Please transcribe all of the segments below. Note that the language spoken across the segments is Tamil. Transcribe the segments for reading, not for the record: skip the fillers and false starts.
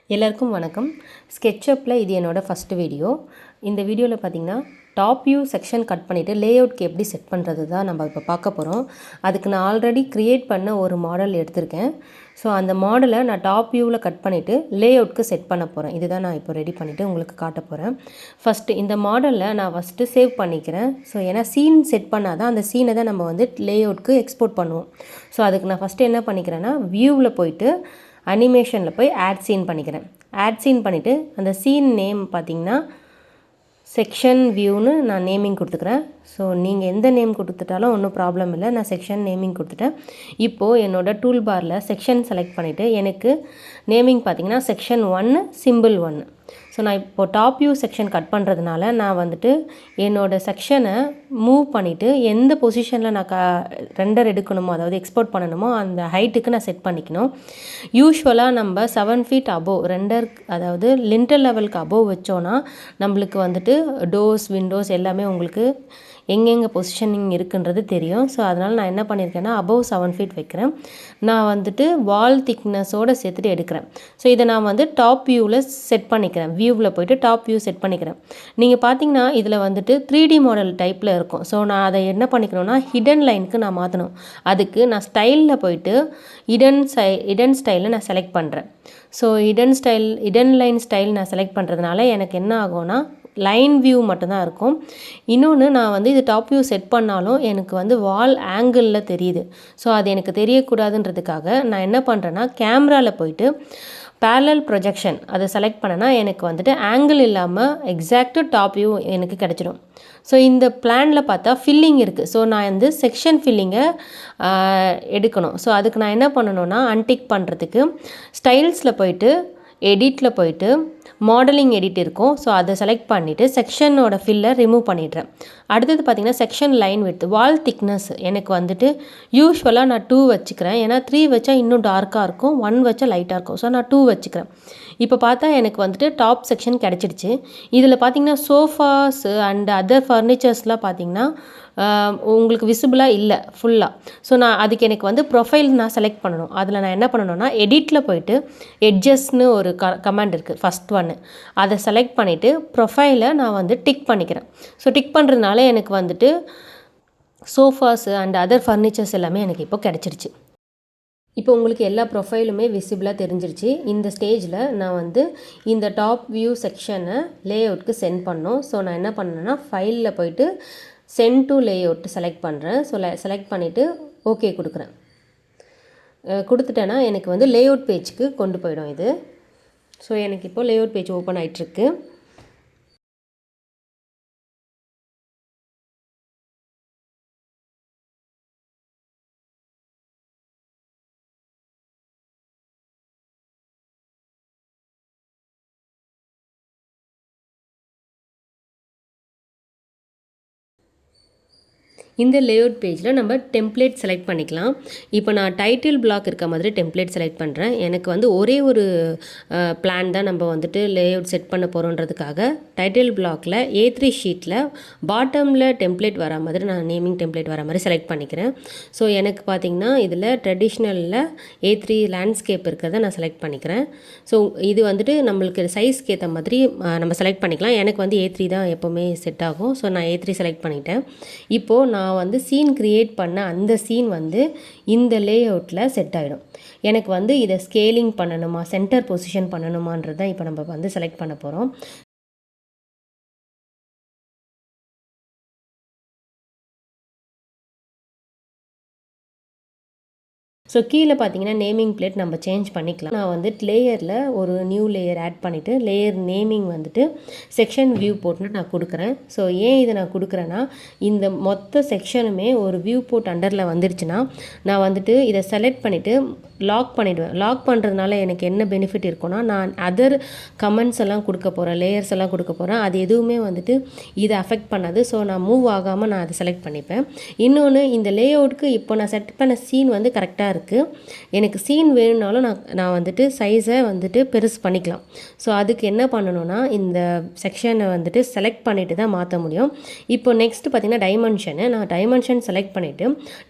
எல்லாருக்கும் வணக்கம். ஸ்கெட்சப்பில் இது என்னோடய ஃபஸ்ட்டு வீடியோ. இந்த வீடியோவில் பார்த்திங்கன்னா டாப் வியூ செக்ஷன் கட் பண்ணிவிட்டு லேஅவுட்க்கு எப்படி செட் பண்ணுறது தான் நம்ம இப்போ பார்க்க போகிறோம். அதுக்கு நான் ஆல்ரெடி க்ரியேட் பண்ண ஒரு மாடல் எடுத்திருக்கேன். ஸோ அந்த மாடலை நான் டாப் வியூவில் கட் பண்ணிவிட்டு லேஅவுட்க்கு செட் பண்ண போகிறேன். இதுதான் நான் இப்போ ரெடி பண்ணிவிட்டு உங்களுக்கு காட்ட போகிறேன். ஃபஸ்ட்டு இந்த மாடலில் நான் ஃபஸ்ட்டு சேவ் பண்ணிக்கிறேன். ஸோ ஏன்னா சீன் செட் பண்ணால் தான் அந்த சீனை தான் நம்ம வந்து லேஅவுட்க்கு எக்ஸ்போர்ட் பண்ணுவோம். ஸோ அதுக்கு நான் ஃபஸ்ட்டு என்ன பண்ணிக்கிறேன்னா வியூவில் போயிட்டு அனிமேஷனில் போய் ஆட் சீன் பண்ணிக்கிறேன். ஆட் சீன் பண்ணிவிட்டு அந்த சீன் நேம் பார்த்திங்கன்னா செக்ஷன் வியூன்னு நான் நேமிங் கொடுத்துக்கிறேன். ஸோ நீங்கள் எந்த நேம் கொடுத்துட்டாலும் ஒன்றும் ப்ராப்ளம் இல்லை. நான் செக்ஷன் நேமிங் கொடுத்துட்டேன். இப்போது என்னோடய டூல் பாரில் செக்ஷன் செலக்ட் பண்ணிவிட்டு எனக்கு நேமிங் பார்த்திங்கன்னா செக்ஷன் 1 சிம்பிள் 1. ஸோ நான் இப்போது டாப் வியூ செக்ஷன் கட் பண்ணுறதுனால நான் வந்துட்டு என்னோடய செக்ஷனை மூவ் பண்ணிவிட்டு எந்த பொசிஷனில் நான் ரெண்டர் எடுக்கணுமோ, அதாவது எக்ஸ்போர்ட் பண்ணணுமோ அந்த ஹைட்டுக்கு நான் செட் பண்ணிக்கணும். யூஸ்வலாக நம்ம 7 feet அபோவ் ரெண்டர், அதாவது லிண்டர் லெவலுக்கு அபோவ் வச்சோன்னா நம்மளுக்கு வந்துட்டு டோர்ஸ் விண்டோஸ் எல்லாமே உங்களுக்கு எங்கெங்கே பொசிஷனிங் இருக்குன்றது தெரியும். ஸோ அதனால் நான் என்ன பண்ணியிருக்கேன்னா அபோவ் 7 feet வைக்கிறேன். நான் வந்துட்டு வால் திக்னஸோடு சேர்த்துட்டு எடுக்கிறேன். ஸோ இதை நான் வந்து டாப் வியூவில் செட் பண்ணிக்கிறேன். வியூவில் போய்ட்டு டாப் வியூ செட் பண்ணிக்கிறேன். நீங்கள் பார்த்தீங்கன்னா இதில் வந்துட்டு 3D மாடல் டைப்பில் இருக்கும். ஸோ நான் அதை என்ன பண்ணிக்கணும்னா ஹிடன் லைனுக்கு நான் மாற்றணும். அதுக்கு நான் ஸ்டைலில் போய்ட்டு ஹிடன் ஸ்டைலை நான் செலக்ட் பண்ணுறேன். ஸோ ஹிடன் லைன் ஸ்டைல் நான் செலக்ட் பண்ணுறதுனால எனக்கு என்ன ஆகும்னா லைன் வியூ மட்டும்தான் இருக்கும். இன்னொன்று நான் வந்து இது டாப் வியூ செட் பண்ணாலும் எனக்கு வந்து வால் ஆங்கிளில் தெரியுது. ஸோ அது எனக்கு தெரியக்கூடாதுன்றதுக்காக நான் என்ன பண்ணுறேன்னா கேமராவில் போயிட்டு பேரலல் ப்ரொஜெக்ஷன் அதை செலக்ட் பண்ணேன்னா எனக்கு வந்துட்டு ஆங்கிள் இல்லாமல் எக்ஸாக்ட்டு டாப் வியூ எனக்கு கிடச்சிடும். ஸோ இந்த பிளானில் பார்த்தா ஃபில்லிங் இருக்குது. ஸோ நான் வந்து செக்ஷன் ஃபில்லிங்கை எடுக்கணும். ஸோ அதுக்கு நான் என்ன பண்ணணும்னா அன்டிக் பண்ணுறதுக்கு ஸ்டைல்ஸில் போயிட்டு எடிட்டில் போயிட்டு மாடலிங் எடிட் இருக்கும். ஸோ அதை செலக்ட் பண்ணிவிட்டு செக்ஷனோட ஃபில்லை ரிமூவ் பண்ணிடுறேன். அடுத்தது பார்த்திங்கன்னா section line with wall thickness எனக்கு வந்துட்டு யூஸ்வலாக நான் 2 வச்சுக்கிறேன். ஏன்னா 3 வச்சா இன்னும் டார்க்காக இருக்கும், 1 வச்சா லைட்டாக இருக்கும். ஸோ நான் 2 வச்சுக்கிறேன். இப்போ பார்த்தா எனக்கு வந்துட்டு டாப் செக்ஷன் கிடச்சிடுச்சு. இதில் பார்த்திங்கன்னா சோஃபாஸ் அண்ட் அதர் ஃபர்னிச்சர்ஸ்லாம் பார்த்திங்கன்னா உங்களுக்கு விசிபிளாக இல்லை ஃபுல்லாக. ஸோ நான் அதுக்கு எனக்கு வந்து ப்ரொஃபைல் நான் செலக்ட் பண்ணணும். அதில் நான் என்ன பண்ணணும்னா எடிட்டில் போயிட்டு எட்ஜஸ்னு ஒரு கமாண்ட் இருக்குது, ஃபஸ்ட் ஒன்று. அதை செலக்ட் பண்ணிவிட்டு ப்ரொஃபைலை நான் வந்து டிக் பண்ணிக்கிறேன். ஸோ டிக் பண்ணுறதுனால எனக்கு வந்துட்டு சோஃபாஸ் அண்ட் அதர் ஃபர்னிச்சர்ஸ் எல்லாமே எனக்கு இப்போ கிடச்சிருச்சு. இப்போ உங்களுக்கு எல்லா ப்ரொஃபைலுமே விசிபிளாக தெரிஞ்சிருச்சு. இந்த ஸ்டேஜில் நான் வந்து இந்த டாப் வியூ செக்ஷனை லேஅவுட்க்கு சென்ட் பண்ணோம். ஸோ நான் என்ன பண்ணேன்னா ஃபைலில் போயிட்டு சென்ட் டு லேஅவுட் செலக்ட் பண்ணுறேன். ஸோ செலக்ட் பண்ணிவிட்டு ஓகே கொடுக்குறேன். கொடுத்துட்டேன்னா எனக்கு வந்து லேஅவுட் பேஜுக்கு கொண்டு போயிடும் இது. ஸோ எனக்கு இப்போது லேஅவுட் பேஜ் ஓப்பன் ஆகிட்டுருக்கு. இந்த லேஅவுட் பேஜில் நம்ம டெம்ப்ளேட் செலக்ட் பண்ணிக்கலாம். இப்போ நான் டைட்டில் பிளாக் இருக்க மாதிரி டெம்ப்ளேட் செலக்ட் பண்ணுறேன். எனக்கு வந்து ஒரே ஒரு பிளான் தான் நம்ம வந்துட்டு லேஅவுட் செட் பண்ண போகிறோன்றதுக்காக டைட்டில் பிளாக்கில் A3 ஷீட்டில் பாட்டமில் டெம்ப்ளேட் வர மாதிரி நான் நேமிங் டெம்ப்ளேட் வர மாதிரி செலக்ட் பண்ணிக்கிறேன். ஸோ எனக்கு பார்த்திங்கன்னா இதில் ட்ரெடிஷ்னலில் A3 லேண்ட்ஸ்கேப் இருக்கிறத நான் செலக்ட் பண்ணிக்கிறேன். ஸோ இது வந்துட்டு நம்மளுக்கு சைஸ்க்கு ஏற்ற மாதிரி நம்ம செலக்ட் பண்ணிக்கலாம். எனக்கு வந்து A3 தான் எப்போவுமே செட் ஆகும். ஸோ நான் A3 செலக்ட் பண்ணிட்டேன். இப்போது நான் வந்து சீன் க்ரியேட் பண்ண அந்த சீன் வந்து இந்த லேஅவுட்டில் செட் ஆகிடும். எனக்கு வந்து இதை ஸ்கேலிங் பண்ணணுமா, சென்டர் பொசிஷன் பண்ணணுமான்றதை இப்போ நம்ம வந்து செலக்ட் பண்ண போகிறோம். ஸோ கீழே பார்த்தீங்கன்னா நேமிங் பிளேட் நம்ம சேஞ்ச் பண்ணிக்கலாம். நான் வந்து லேயரில் ஒரு நியூ லேயர் ஆட் பண்ணிவிட்டு லேயர் நேமிங் வந்துட்டு செக்ஷன் வியூ போட்டுன்னு நான் கொடுக்குறேன். ஸோ ஏன் இதை நான் கொடுக்குறேன்னா இந்த மொத்த செக்ஷனுமே ஒரு வியூ போட் அண்டரில் வந்துருச்சுன்னா நான் வந்துட்டு இதை செலக்ட் பண்ணிவிட்டு லாக் பண்ணிவிடுவேன். லாக் பண்ணுறதுனால எனக்கு என்ன பெனிஃபிட் இருக்குன்னா நான் அதர் கமெண்ட்ஸ் எல்லாம் கொடுக்க போகிறேன், லேயர்ஸ் எல்லாம் கொடுக்க போகிறேன். அது எதுவுமே வந்துட்டு இதை அஃபெக்ட் பண்ணாது. ஸோ நான் மூவ் ஆகாமல் நான் அதை செலக்ட் பண்ணிப்பேன். இன்னொன்று இந்த லேஅவுட்க்கு இப்போ நான் செட் பண்ண சீன் வந்து கரெக்டாக இருக்குது. எனக்கு சீன் வேணும்னாலும் நான் வந்துட்டு சைஸை வந்துட்டு பெருசு பண்ணிக்கலாம். ஸோ அதுக்கு என்ன பண்ணணும்னா இந்த செக்ஷனை வந்துட்டு செலக்ட் பண்ணிவிட்டு தான் மாற்ற முடியும். இப்போ நெக்ஸ்ட் பார்த்திங்கன்னா டைமென்ஷனு. நான் டைமென்ஷன் செலக்ட் பண்ணிவிட்டு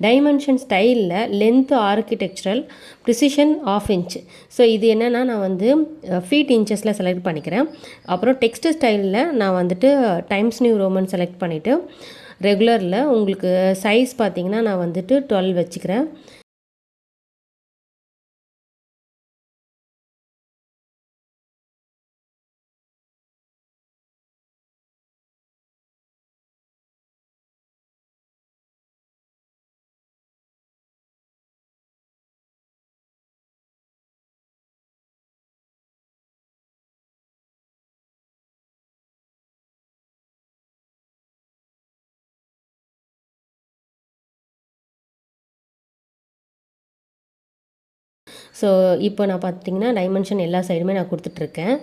டைமென்ஷன் ஸ்டைலில் length architectural precision ½ inch. So இது என்னென்னா நான் வந்து ஃபீட் இன்ச்சஸில் செலக்ட் பண்ணிக்கிறேன். அப்புறம் டெக்ஸ்ட் ஸ்டைலில் நான் வந்துட்டு டைம்ஸ் நியூ ரோமன் செலக்ட் பண்ணிவிட்டு ரெகுலரில் உங்களுக்கு சைஸ் பார்த்திங்கன்னா நான் வந்துட்டு 12 வச்சுக்கிறேன். ஸோ இப்போ நான் பார்த்திங்கன்னா டைமென்ஷன் எல்லா சைடுமே நான் கொடுத்துட்ருக்கேன்.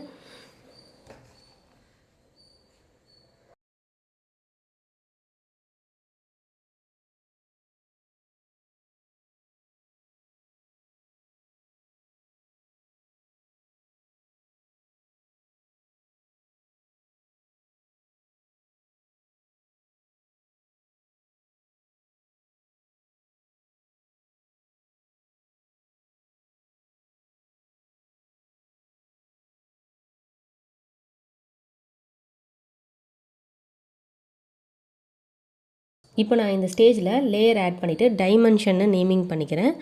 இப்போ நான் இந்த ஸ்டேஜில் லேயர் ஆட் பண்ணிவிட்டு டைமென்ஷன்னு நேமிங் பண்ணிக்கிறேன்.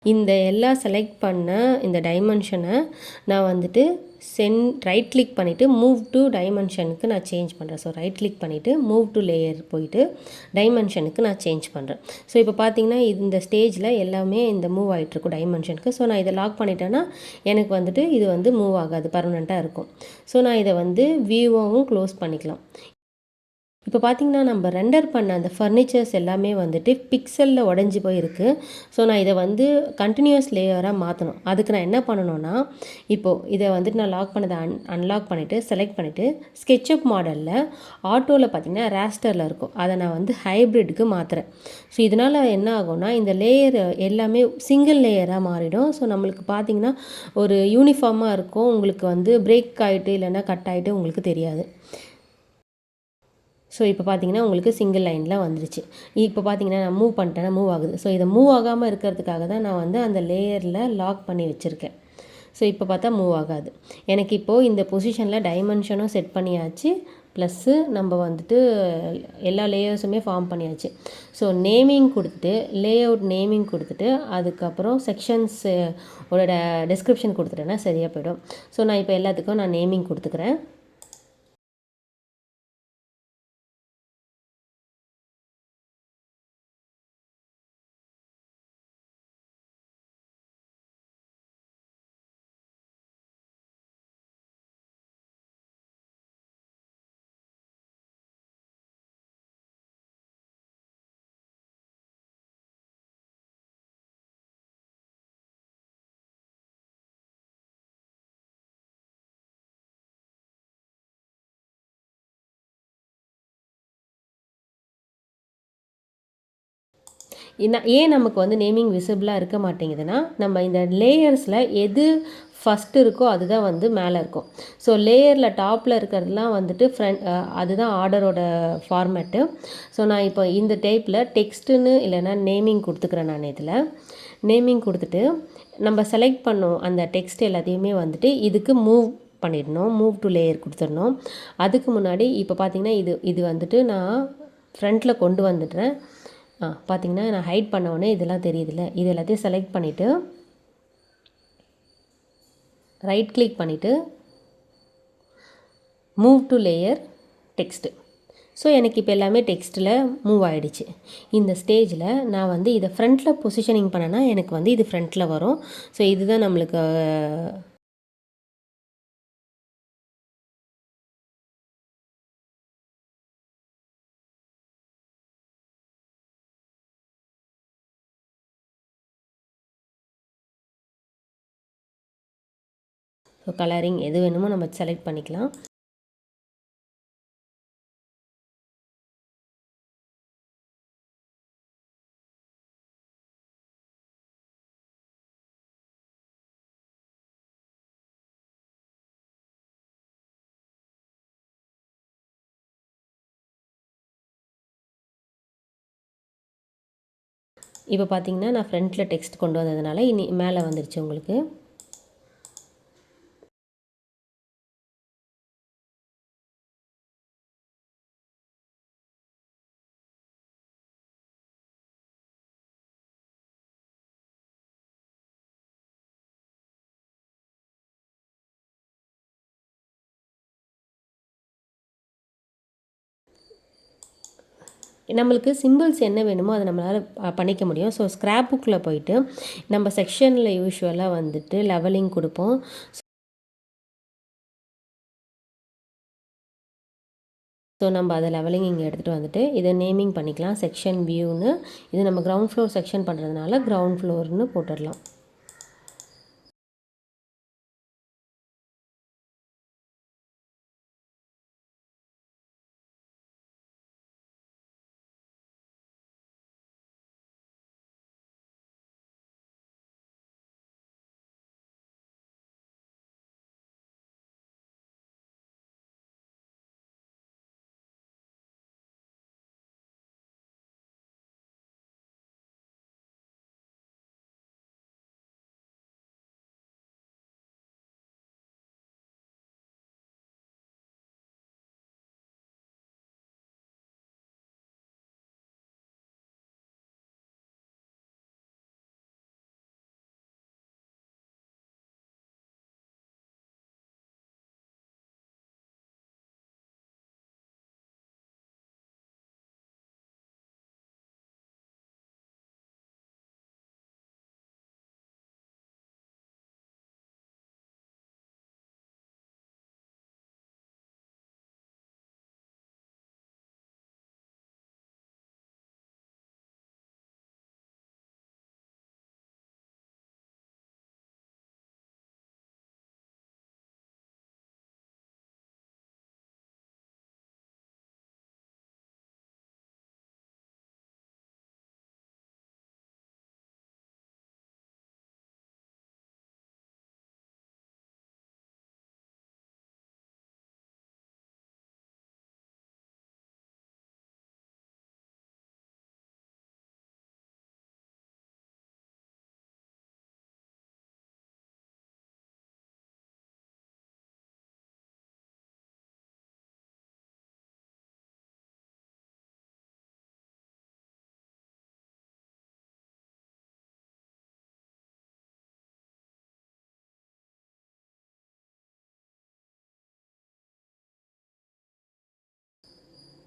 இந்த எல்லாம் செலக்ட் பண்ண இந்த டைமென்ஷனை நான் வந்துட்டு ரைட் கிளிக் பண்ணிவிட்டு மூவ் டு டைமென்ஷனுக்கு நான் சேஞ்ச் பண்ணுறேன். ஸோ ரைட் கிளிக் பண்ணிவிட்டு மூவ் டு லேயர் போயிட்டு டைமென்ஷனுக்கு நான் சேஞ்ச் பண்ணுறேன். ஸோ இப்போ பார்த்தீங்கன்னா இந்த ஸ்டேஜில் எல்லாமே இந்த மூவ் ஆகிட்ருக்கும் டைமென்ஷனுக்கு. ஸோ நான் இதை லாக் பண்ணிட்டேன்னா எனக்கு வந்துட்டு இது வந்து மூவ் ஆகாது, பர்மனெண்ட்டாக இருக்கும். ஸோ நான் இதை வந்து வியூவாகவும் க்ளோஸ் பண்ணிக்கலாம். இப்போ பார்த்திங்கன்னா நம்ம ரெண்டர் பண்ண அந்த ஃபர்னிச்சர்ஸ் எல்லாமே வந்துட்டு பிக்சலில் உடஞ்சி போயிருக்கு. ஸோ நான் இதை வந்து கண்டினியூஸ் லேயராக மாற்றணும். அதுக்கு நான் என்ன பண்ணணும்னா, இப்போது இதை வந்துட்டு நான் லாக் பண்ணதை அன்லாக் பண்ணிவிட்டு செலக்ட் பண்ணிவிட்டு ஸ்கெட்சப் மாடலில் ஆட்டோவில் பார்த்திங்கன்னா ரேஸ்டரில் இருக்கும், அதை நான் வந்து ஹைப்ரிட்டுக்கு மாற்றுறேன். ஸோ இதனால் என்ன ஆகும்னா இந்த லேயர் எல்லாமே சிங்கிள் லேயராக மாறிடும். ஸோ நம்மளுக்கு பார்த்திங்கன்னா ஒரு யூனிஃபார்மாக இருக்கும், உங்களுக்கு வந்து பிரேக் ஆகிட்டு இல்லைன்னா கட் ஆகிட்டு உங்களுக்கு தெரியாது. ஸோ இப்போ பார்த்தீங்கன்னா உங்களுக்கு சிங்கிள் லைனில் வந்துருச்சு. இப்போ பார்த்தீங்கன்னா நான் மூவ் பண்ணிட்டேன்னா மூவ் ஆகுது. ஸோ இதை மூவ் ஆகாமல் இருக்கிறதுக்காக தான் நான் வந்து அந்த லேயரில் லாக் பண்ணி வச்சுருக்கேன். ஸோ இப்போ பார்த்தா மூவ் ஆகாது. எனக்கு இப்போது இந்த பொசிஷனில் டைமென்ஷனும் செட் பண்ணியாச்சு, ப்ளஸ்ஸு நம்ம வந்துட்டு எல்லா லேயர்ஸுமே ஃபார்ம் பண்ணியாச்சு. ஸோ நேமிங் கொடுத்துட்டு லேஅவுட் நேமிங் கொடுத்துட்டு அதுக்கப்புறம் செக்ஷன்ஸ் ஓட டிஸ்கிரிப்ஷன் கொடுத்துட்டேன்னா சரியாக போய்டும். ஸோ நான் இப்போ எல்லாத்துக்கும் நான் நேமிங் கொடுத்துக்கிறேன். ஏன் நமக்கு வந்து நேமிங் விசிபிளாக இருக்க மாட்டேங்குதுன்னா, நம்ம இந்த லேயர்ஸில் எது ஃபஸ்ட்டு இருக்கோ அதுதான் வந்து மேலே இருக்கும். ஸோ லேயரில் டாப்பில் இருக்கிறதுலாம் வந்துட்டு அதுதான் ஆர்டரோட ஃபார்மேட்டு. ஸோ நான் இப்போ இந்த டைப்பில் டெக்ஸ்ட்டுன்னு இல்லைன்னா நேமிங் கொடுத்துக்கிறேன். நான் இதில் நேமிங் கொடுத்துட்டு நம்ம செலக்ட் பண்ணோம் அந்த டெக்ஸ்ட் எல்லாத்தையுமே வந்துட்டு இதுக்கு மூவ் பண்ணிடணும், மூவ் டு லேயர் கொடுத்துடணும். அதுக்கு முன்னாடி இப்போ பார்த்திங்கன்னா இது வந்துட்டு நான் ஃப்ரண்ட்டில் கொண்டு வந்துடுறேன். பார்த்திங்கன்னா நான் ஹைட் பண்ண உடனே இதெல்லாம் தெரியுதுல்ல, இது எல்லாத்தையும் செலக்ட் பண்ணிவிட்டு ரைட் கிளிக் பண்ணிவிட்டு move to layer text. So எனக்கு இப்போ எல்லாமே டெக்ஸ்ட்டில் மூவ் ஆகிடுச்சு. இந்த ஸ்டேஜில் நான் வந்து இதை ஃப்ரண்ட்டில் பொசிஷனிங் பண்ணேன்னா எனக்கு வந்து இது ஃப்ரண்ட்டில் வரும். ஸோ இதுதான் நம்மளுக்கு ஸோ கலரிங் எது வேணுமோ நம்ம செலக்ட் பண்ணிக்கலாம். இப்போ பார்த்தீங்கன்னா நான் ஃப்ரண்ட்டில் டெக்ஸ்ட் கொண்டு வந்ததுனால இனி மேலே வந்துருச்சு உங்களுக்கு. நம்மளுக்கு சிம்பிள்ஸ் என்ன வேணுமோ அதை நம்மளால் பண்ணிக்க முடியும். ஸோ ஸ்க்ராப் புக்கில் போயிட்டு நம்ம செக்ஷனில் யூஷுவலாக வந்துட்டு லெவலிங் கொடுப்போம். ஸோ நம்ம அதை லெவலிங் இங்கே எடுத்துகிட்டு வந்துட்டு இதை நேமிங் பண்ணிக்கலாம். செக்ஷன் வியூன்னு, இது நம்ம கிரவுண்ட் ஃப்ளோர் செக்ஷன் பண்ணுறதுனால கிரவுண்ட் ஃப்ளோர்னு போட்டுடலாம்.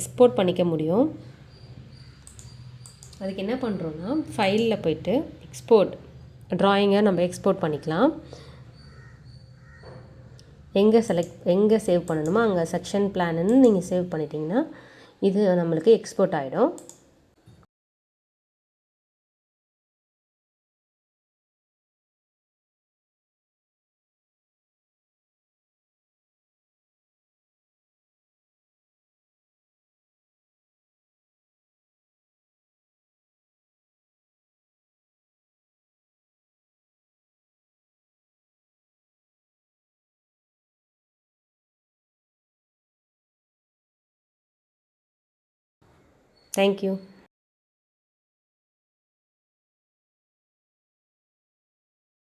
எக்ஸ்போர்ட் பண்ணிக்க முடியும். அதுக்கு என்ன பண்ணுறோன்னா ஃபைலில் போய்ட்டு எக்ஸ்போர்ட் ட்ராயிங்கை நம்ம எக்ஸ்போர்ட் பண்ணிக்கலாம். எங்கே சேவ் பண்ணணுமோ அங்கே செக்ஷன் பிளான்னு நீங்கள் சேவ் பண்ணிட்டீங்கன்னா இது நம்மளுக்கு எக்ஸ்போர்ட் ஆகிடும். Thank you.